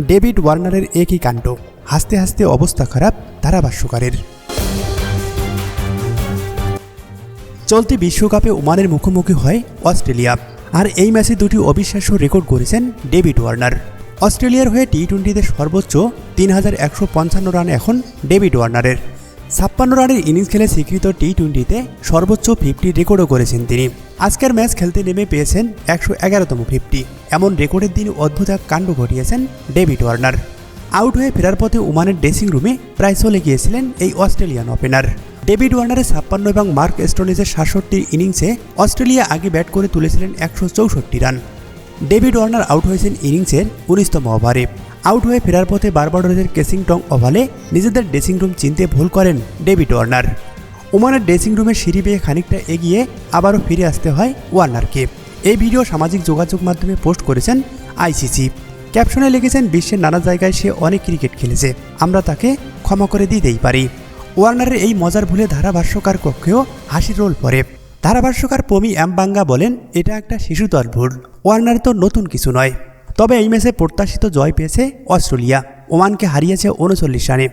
David ওয়ার্নারের একই কাণ্ড, হাসতে হাসতে অবস্থা খারাপ ধারাভাষ্যকারের। চলতি বিশ্বকাপে ওমানের মুখোমুখি হয় অস্ট্রেলিয়া, আর এই ম্যাচে দুটি অবিশ্বাস্য রেকর্ড করেছেন ডেভিড ওয়ার্নার। অস্ট্রেলিয়ার হয়ে টি-20তে সর্বোচ্চ 3155 রান এখন ডেভিড ওয়ার্নারের। 56 রানের ইনিংস খেলে স্বীকৃত টি-20তে সর্বোচ্চ 50 রেকর্ডও করেছেন তিনি। আজকের ম্যাচ খেলতে নেমে পেয়েছেন 111তম 50। এমন রেকর্ডের দিন অদ্ভুত এক কাণ্ড ঘটিয়েছেন ডেভিড ওয়ার্নার। আউট হয়ে ফেরার পথে ওমানের ড্রেসিং রুমে প্রায় চলে গিয়েছিলেন এই অস্ট্রেলিয়ান ওপেনার। ডেভিড ওয়ার্নারের 56 এবং মার্ক স্টোনেসের 67 ইনিংসে অস্ট্রেলিয়া আগে ব্যাট করে তুলেছিলেন 164 রান। ডেভিড ওয়ার্নার আউট হয়েছেন ইনিংসের 19তম ওভারে। আউট হয়ে ফেরার পথে বারবাডোসের কেসিংটন ওভালে নিজেদের ড্রেসিং রুম চিনতে ভুল করেন ডেভিড ওয়ার্নার। ওমানের ড্রেসিং রুমের সিঁড়ি বেয়ে খানিকটা এগিয়ে আবারও ফিরে আসতে হয় ওয়ার্নারকে। এই ভিডিও সামাজিক যোগাযোগ মাধ্যমে পোস্ট করেছেন আইসিসি। ক্যাপশনে লিখেছেন, বিশ্বের নানা জায়গায় সে অনেক ক্রিকেট খেলেছে, আমরা তাকে ক্ষমা করে দিতেই পারি। ওয়ার্নারের এই মজার ভুলে ধারাভাষ্যকার কক্ষেও হাসির রোল পড়ে। ধারাভাষ্যকার পমি এমবাঙ্গা বলেন, এটা একটা শিশুতর ভুল, ওয়ার্নার তো নতুন কিছু নয়। তবে এই ম্যাচে প্রত্যাশিত জয় পেয়েছে অস্ট্রেলিয়া, ওমানকে হারিয়েছে 39 রানে।